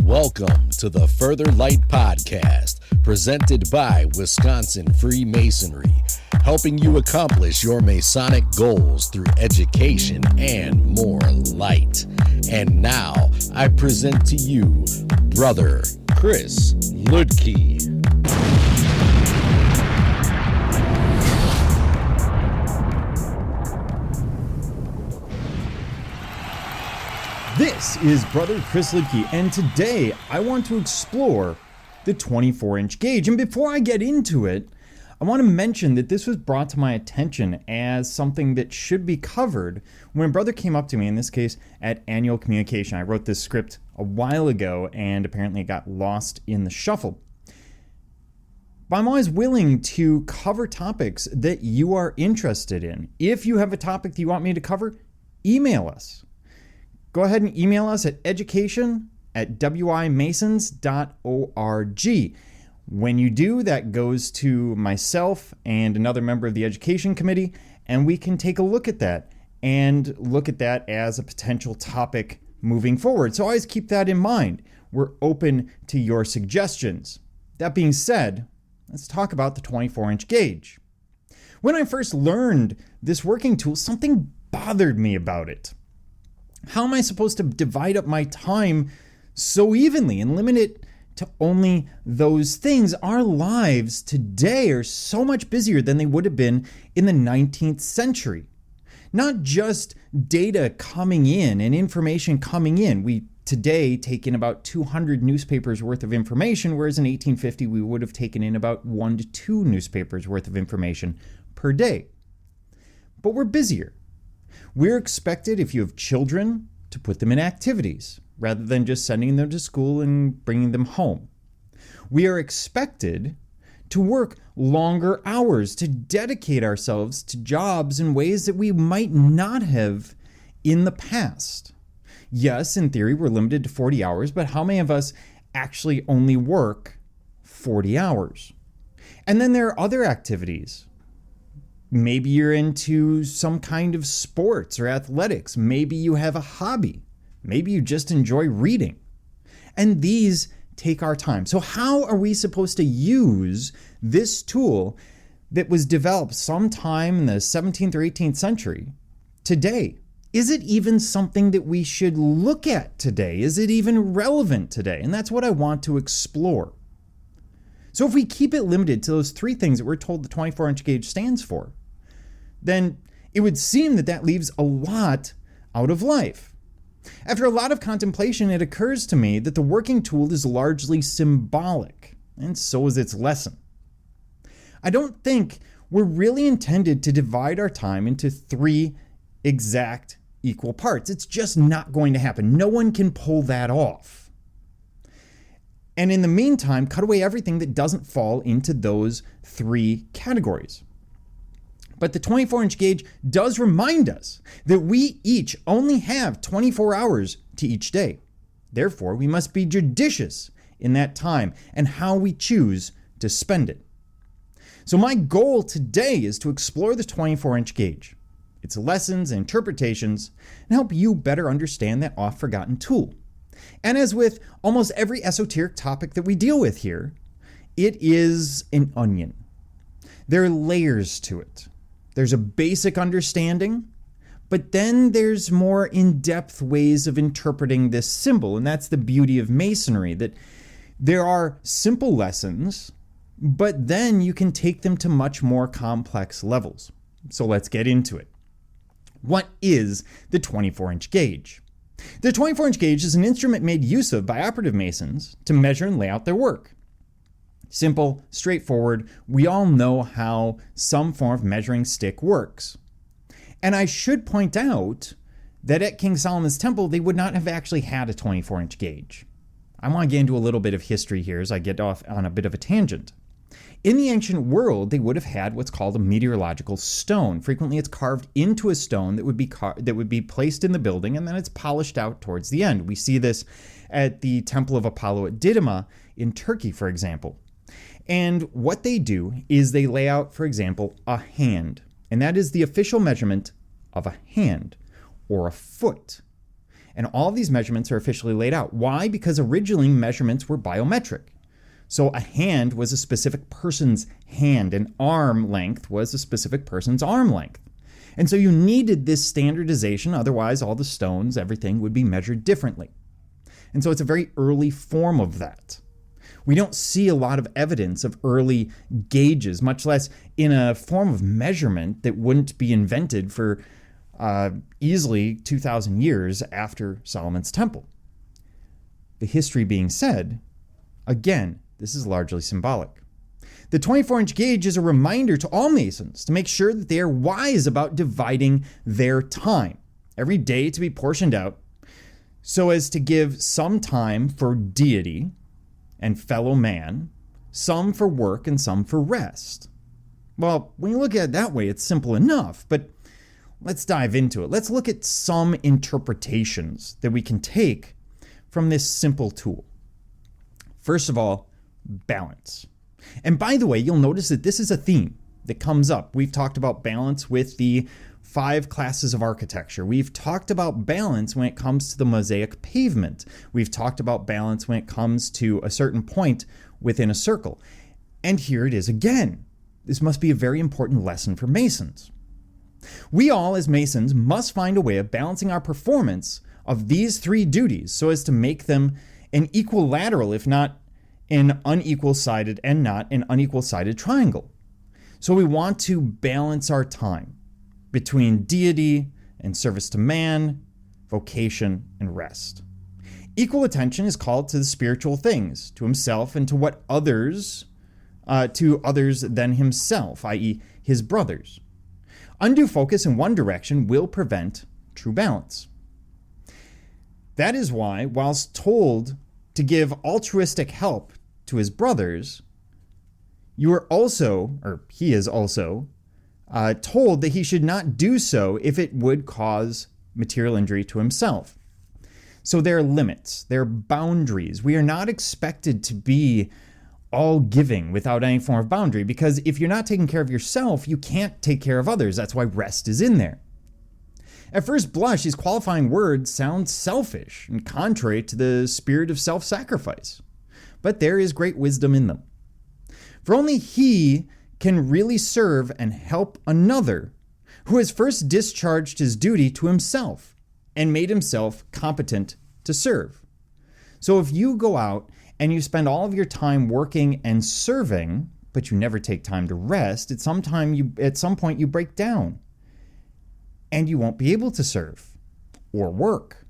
Welcome to the Further Light Podcast, presented by Wisconsin Freemasonry, helping you accomplish your Masonic goals through education and more light. And now, I present to you, Brother Chris Ludke. This is Brother Chris Ludke, and today I want to explore the 24-inch gauge. And before I get into it, I want to mention that this was brought to my attention as something that should be covered when a brother came up to me, in this case, at Annual Communication. I wrote this script a while ago, and apparently it got lost in the shuffle. But I'm always willing to cover topics that you are interested in. If you have a topic that you want me to cover, email us. Go ahead and email us at education@wimasons.org. When you do, that goes to myself and another member of the education committee, and we can take a look at that and look at that as a potential topic moving forward. So always keep that in mind. We're open to your suggestions. That being said, let's talk about the 24-inch gauge. When I first learned this working tool, something bothered me about it. How am I supposed to divide up my time so evenly and limit it to only those things? Our lives today are so much busier than they would have been in the 19th century. Not just data coming in and information coming in. We today take in about 200 newspapers worth of information, whereas in 1850 we would have taken in about 1 to 2 newspapers worth of information per day. But we're busier. We're expected, if you have children, to put them in activities rather than just sending them to school and bringing them home. We are expected to work longer hours, to dedicate ourselves to jobs in ways that we might not have in the past. Yes, in theory, we're limited to 40 hours, but how many of us actually only work 40 hours? And then there are other activities. Maybe you're into some kind of sports or athletics. Maybe you have a hobby. Maybe you just enjoy reading. And these take our time. So how are we supposed to use this tool that was developed sometime in the 17th or 18th century today? Is it even something that we should look at today? Is it even relevant today? And that's what I want to explore. So if we keep it limited to those 3 things that we're told the 24-inch gauge stands for, then it would seem that that leaves a lot out of life. After a lot of contemplation, it occurs to me that the working tool is largely symbolic, and so is its lesson. I don't think we're really intended to divide our time into 3 exact equal parts. It's just not going to happen. No one can pull that off. And in the meantime, cut away everything that doesn't fall into those 3 categories. But the 24-inch gauge does remind us that we each only have 24 hours to each day. Therefore, we must be judicious in that time and how we choose to spend it. So my goal today is to explore the 24-inch gauge, its lessons and interpretations, and help you better understand that oft-forgotten tool. And as with almost every esoteric topic that we deal with here, it is an onion. There are layers to it. There's a basic understanding, but then there's more in-depth ways of interpreting this symbol, and that's the beauty of Masonry, that there are simple lessons, but then you can take them to much more complex levels. So let's get into it. What is the 24-inch gauge? The 24-inch gauge is an instrument made use of by operative Masons to measure and lay out their work. Simple, straightforward, we all know how some form of measuring stick works. And I should point out that at King Solomon's Temple, they would not have actually had a 24-inch gauge. I want to get into a little bit of history here as I get off on a bit of a tangent. In the ancient world, they would have had what's called a meteorological stone. Frequently, it's carved into a stone that would be placed in the building, and then it's polished out towards the end. We see this at the Temple of Apollo at Didyma in Turkey, for example. And what they do is they lay out, for example, a hand. And that is the official measurement of a hand or a foot. And all these measurements are officially laid out. Why? Because originally measurements were biometric. So a hand was a specific person's hand, and arm length was a specific person's arm length. And so you needed this standardization, otherwise all the stones, everything would be measured differently. And so it's a very early form of that. We don't see a lot of evidence of early gauges, much less in a form of measurement that wouldn't be invented for easily 2,000 years after Solomon's temple. The history being said, again, this is largely symbolic. The 24-inch gauge is a reminder to all Masons to make sure that they are wise about dividing their time, every day to be portioned out, so as to give some time for deity and fellow man, some for work and some for rest. Well, when you look at it that way, it's simple enough, but let's dive into it. Let's look at some interpretations that we can take from this simple tool. First of all, balance. And by the way, you'll notice that this is a theme that comes up. We've talked about balance with the 5 classes of architecture. We've talked about balance when it comes to the mosaic pavement. We've talked about balance when it comes to a certain point within a circle. And here it is again. This must be a very important lesson for Masons. We all, as Masons, must find a way of balancing our performance of these 3 duties so as to make them an equilateral, if not an unequal-sided, and not an unequal-sided triangle. So we want to balance our time between deity and service to man, vocation, and rest. Equal attention is called to the spiritual things, to himself and to what others, to others than himself, i.e. his brothers. Undue focus in one direction will prevent true balance. That is why, whilst told to give altruistic help to his brothers, he is also told that he should not do so if it would cause material injury to himself. So there are limits, there are boundaries. We are not expected to be all giving without any form of boundary, because if you're not taking care of yourself, you can't take care of others. That's why rest is in there. At first blush, these qualifying words sound selfish and contrary to the spirit of self-sacrifice, but there is great wisdom in them. For only he can really serve and help another who has first discharged his duty to himself and made himself competent to serve. So if you go out and you spend all of your time working and serving, but you never take time to rest, at some point you break down and you won't be able to serve or work.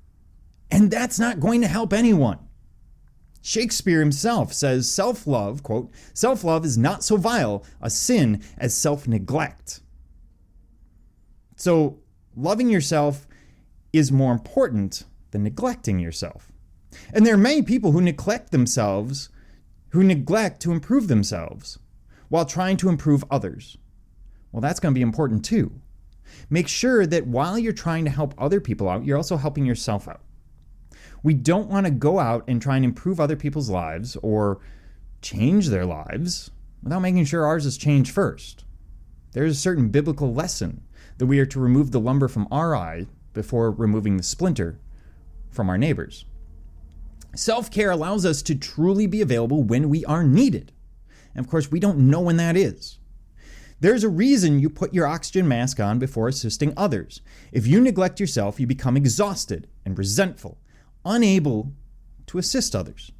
And that's not going to help anyone. Shakespeare himself says self-love, quote, "Self-love is not so vile a sin as self-neglect." So loving yourself is more important than neglecting yourself. And there are many people who neglect themselves, who neglect to improve themselves while trying to improve others. Well, that's going to be important too. Make sure that while you're trying to help other people out, you're also helping yourself out. We don't want to go out and try and improve other people's lives or change their lives without making sure ours is changed first. There's a certain biblical lesson that we are to remove the lumber from our eye before removing the splinter from our neighbor's. Self-care allows us to truly be available when we are needed. And of course, we don't know when that is. There's a reason you put your oxygen mask on before assisting others. If you neglect yourself, you become exhausted and resentful, unable to assist others.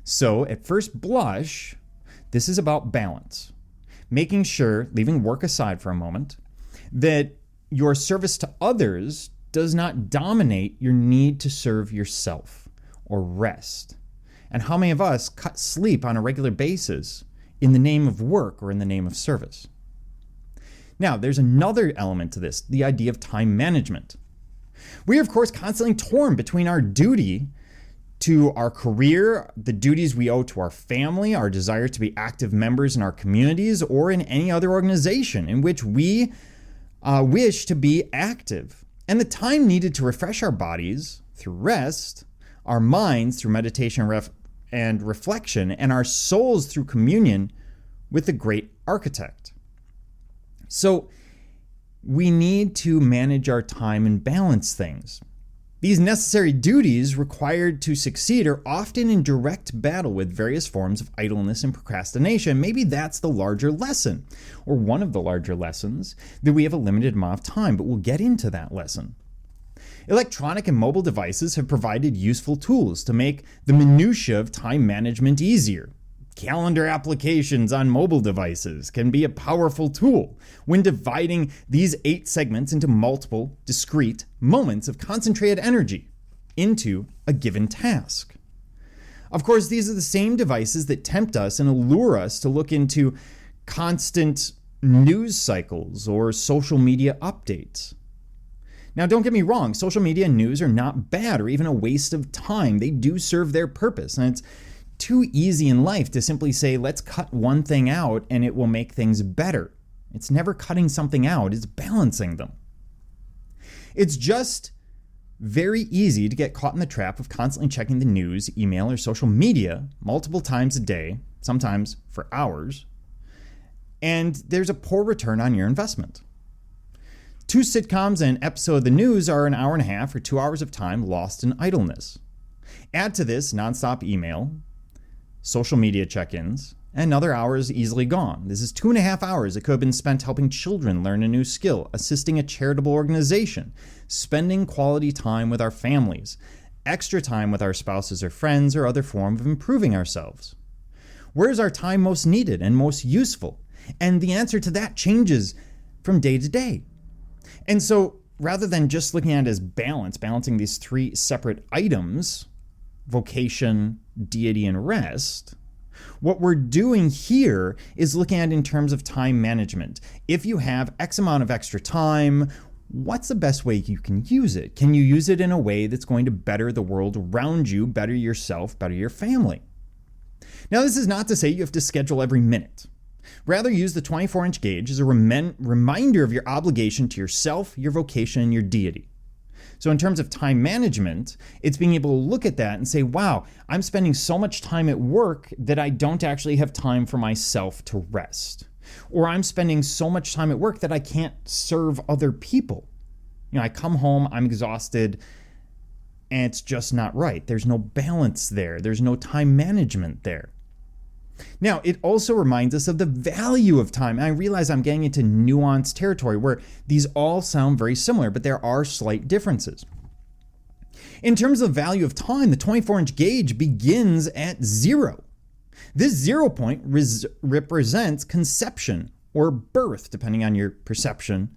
So, at first blush, this is about balance. Making sure, leaving work aside for a moment, that your service to others does not dominate your need to serve yourself or rest. And how many of us cut sleep on a regular basis in the name of work or in the name of service? Now, there's another element to this, the idea of time management. We are, of course, constantly torn between our duty to our career, the duties we owe to our family, our desire to be active members in our communities, or in any other organization in which we wish to be active. And the time needed to refresh our bodies through rest, our minds through meditation and reflection, and our souls through communion with the great architect. So we need to manage our time and balance things. These necessary duties required to succeed are often in direct battle with various forms of idleness and procrastination. Maybe that's the larger lesson, or one of the larger lessons, that we have a limited amount of time, but we'll get into that lesson. Electronic and mobile devices have provided useful tools to make the minutiae of time management easier. Calendar applications on mobile devices can be a powerful tool when dividing these 8 segments into multiple, discrete moments of concentrated energy into a given task. Of course, these are the same devices that tempt us and allure us to look into constant news cycles or social media updates. Now, don't get me wrong, social media and news are not bad or even a waste of time. They do serve their purpose, and it's too easy in life to simply say, let's cut one thing out and it will make things better. It's never cutting something out, it's balancing them. It's just very easy to get caught in the trap of constantly checking the news, email, or social media multiple times a day, sometimes for hours, and there's a poor return on your investment. 2 sitcoms and an episode of the news are an hour and a half or 2 hours of time lost in idleness. Add to this nonstop email, social media check-ins, and another hour is easily gone. This is 2.5 hours that could have been spent helping children learn a new skill, assisting a charitable organization, spending quality time with our families, extra time with our spouses or friends, or other form of improving ourselves. Where is our time most needed and most useful? And the answer to that changes from day to day. And so rather than just looking at it as balancing these 3 separate items, vocation, deity, and rest, what we're doing here is looking at it in terms of time management. If you have X amount of extra time, what's the best way you can use it? Can you use it in a way that's going to better the world around you, better yourself, better your family? Now, this is not to say you have to schedule every minute. Rather, use the 24-inch gauge as a reminder of your obligation to yourself, your vocation, and your deity. So in terms of time management, it's being able to look at that and say, wow, I'm spending so much time at work that I don't actually have time for myself to rest. Or I'm spending so much time at work that I can't serve other people. I come home, I'm exhausted, and it's just not right. There's no balance there. There's no time management there. Now, it also reminds us of the value of time. And I realize I'm getting into nuanced territory where these all sound very similar, but there are slight differences. In terms of value of time, the 24-inch gauge begins at 0. This 0 point represents conception or birth, depending on your perception.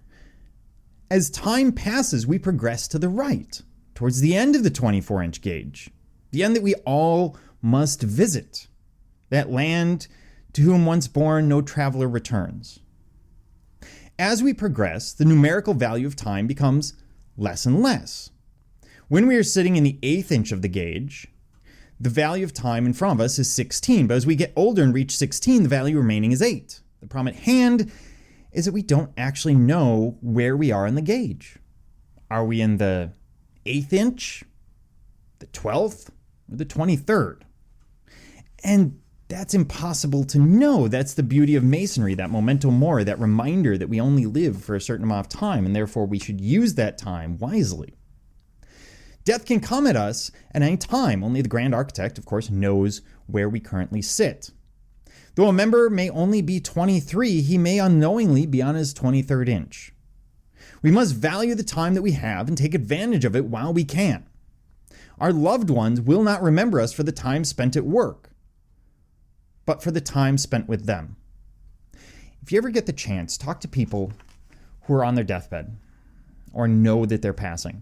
As time passes, we progress to the right, towards the end of the 24-inch gauge, the end that we all must visit. That land to whom once born no traveler returns. As we progress, the numerical value of time becomes less and less. When we are sitting in the 8th inch of the gauge, the value of time in front of us is 16, but as we get older and reach 16, the value remaining is 8. The problem at hand is that we don't actually know where we are in the gauge. Are we in the 8th inch, the 12th, or the 23rd? And that's impossible to know. That's the beauty of Masonry, that memento mori, that reminder that we only live for a certain amount of time, and therefore we should use that time wisely. Death can come at us at any time. Only the Grand Architect, of course, knows where we currently sit. Though a member may only be 23, he may unknowingly be on his 23rd inch. We must value the time that we have and take advantage of it while we can. Our loved ones will not remember us for the time spent at work, but for the time spent with them. If you ever get the chance, talk to people who are on their deathbed or know that they're passing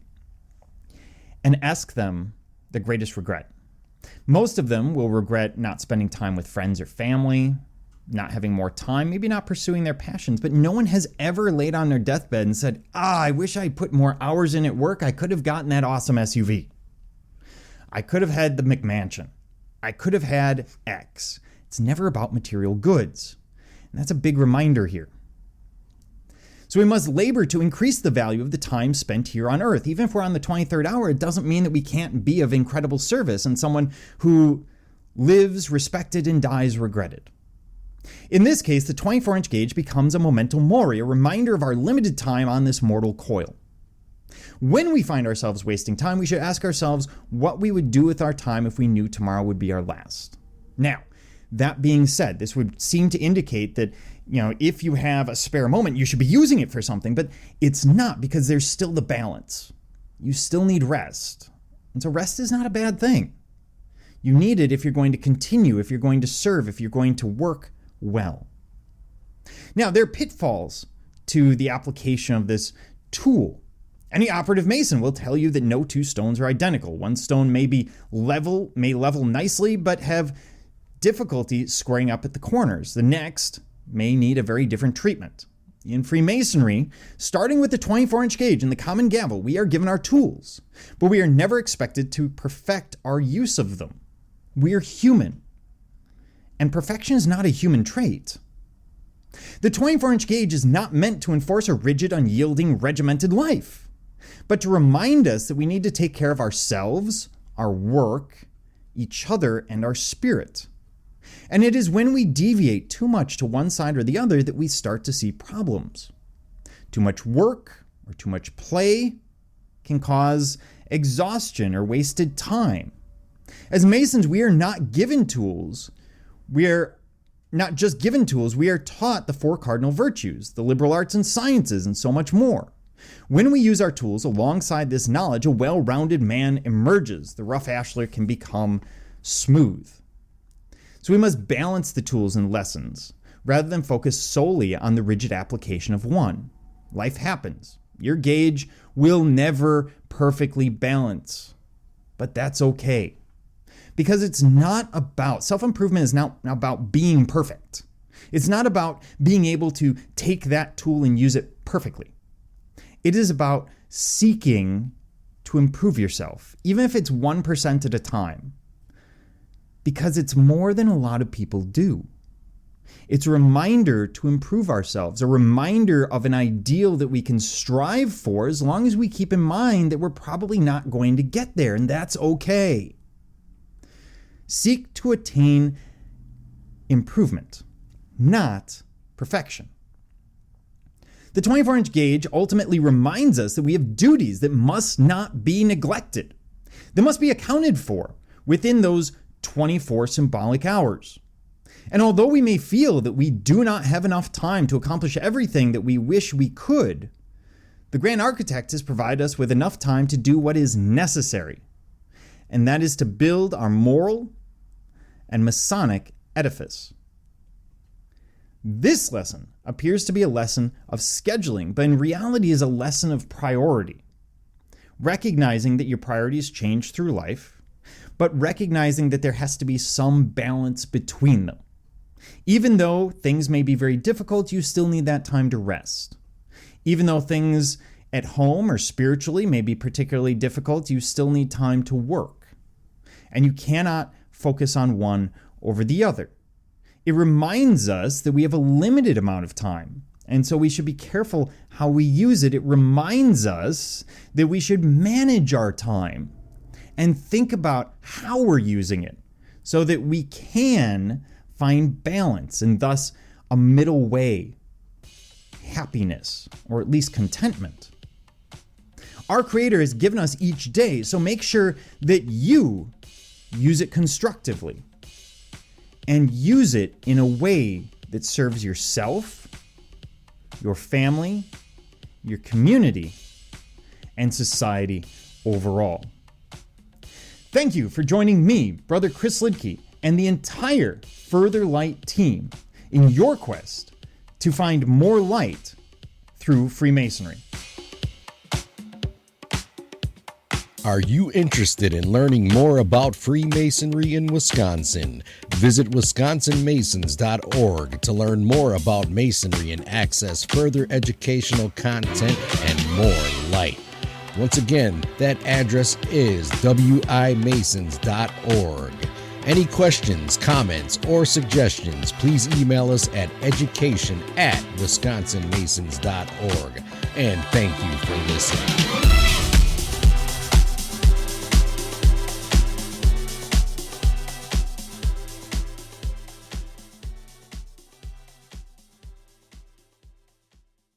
and ask them the greatest regret. Most of them will regret not spending time with friends or family, not having more time, maybe not pursuing their passions, but no one has ever laid on their deathbed and said, I wish I put more hours in at work. I could have gotten that awesome SUV. I could have had the McMansion. I could have had X. It's never about material goods. And that's a big reminder here. So we must labor to increase the value of the time spent here on earth. Even if we're on the 23rd hour, it doesn't mean that we can't be of incredible service and someone who lives respected and dies regretted. In this case, the 24-inch gauge becomes a memento mori, a reminder of our limited time on this mortal coil. When we find ourselves wasting time, we should ask ourselves what we would do with our time if we knew tomorrow would be our last. Now, that being said, this would seem to indicate that, if you have a spare moment, you should be using it for something, but it's not, because there's still the balance. You still need rest. And so rest is not a bad thing. You need it if you're going to continue, if you're going to serve, if you're going to work well. Now, there are pitfalls to the application of this tool. Any operative mason will tell you that no two stones are identical. One stone may level nicely, but have difficulty squaring up at the corners. The next may need a very different treatment. In Freemasonry, starting with the 24-inch gauge and the common gavel, we are given our tools, but we are never expected to perfect our use of them. We are human, and perfection is not a human trait. The 24-inch gauge is not meant to enforce a rigid, unyielding, regimented life, but to remind us that we need to take care of ourselves, our work, each other, and our spirit. And it is when we deviate too much to one side or the other that we start to see problems. Too much work or too much play can cause exhaustion or wasted time. As Masons, we are not given tools. We are not just given tools, we are taught the 4 cardinal virtues, the liberal arts and sciences, and so much more. When we use our tools alongside this knowledge, a well-rounded man emerges. The rough ashlar can become smooth. So we must balance the tools and lessons, rather than focus solely on the rigid application of one. Life happens. Your gauge will never perfectly balance, but that's okay. Because it's not about, self-improvement is not about being perfect. It's not about being able to take that tool and use it perfectly. It is about seeking to improve yourself, even if it's 1% at a time. Because it's more than a lot of people do. It's a reminder to improve ourselves, a reminder of an ideal that we can strive for, as long as we keep in mind that we're probably not going to get there, and that's okay. Seek to attain improvement, not perfection. The 24-inch gauge ultimately reminds us that we have duties that must not be neglected. They must be accounted for within those 24 symbolic hours. And although we may feel that we do not have enough time to accomplish everything that we wish we could, the Grand Architect has provided us with enough time to do what is necessary, and that is to build our moral and Masonic edifice. This lesson appears to be a lesson of scheduling, but in reality is a lesson of priority. Recognizing that your priorities change through life, but recognizing that there has to be some balance between them. Even though things may be very difficult, you still need that time to rest. Even though things at home or spiritually may be particularly difficult, you still need time to work. And you cannot focus on one over the other. It reminds us that we have a limited amount of time, and so we should be careful how we use it. It reminds us that we should manage our time and think about how we're using it so that we can find balance and thus a middle way, happiness, or at least contentment. Our Creator has given us each day, so make sure that you use it constructively and use it in a way that serves yourself, your family, your community, and society overall. Thank you for joining me, Brother Chris Lidke, and the entire Further Light team in your quest to find more light through Freemasonry. Are you interested in learning more about Freemasonry in Wisconsin? Visit wisconsinmasons.org to learn more about Masonry and access further educational content and more light. Once again, that address is wimasons.org. Any questions, comments, or suggestions, please email us at education@wisconsinmasons.org. And thank you for listening.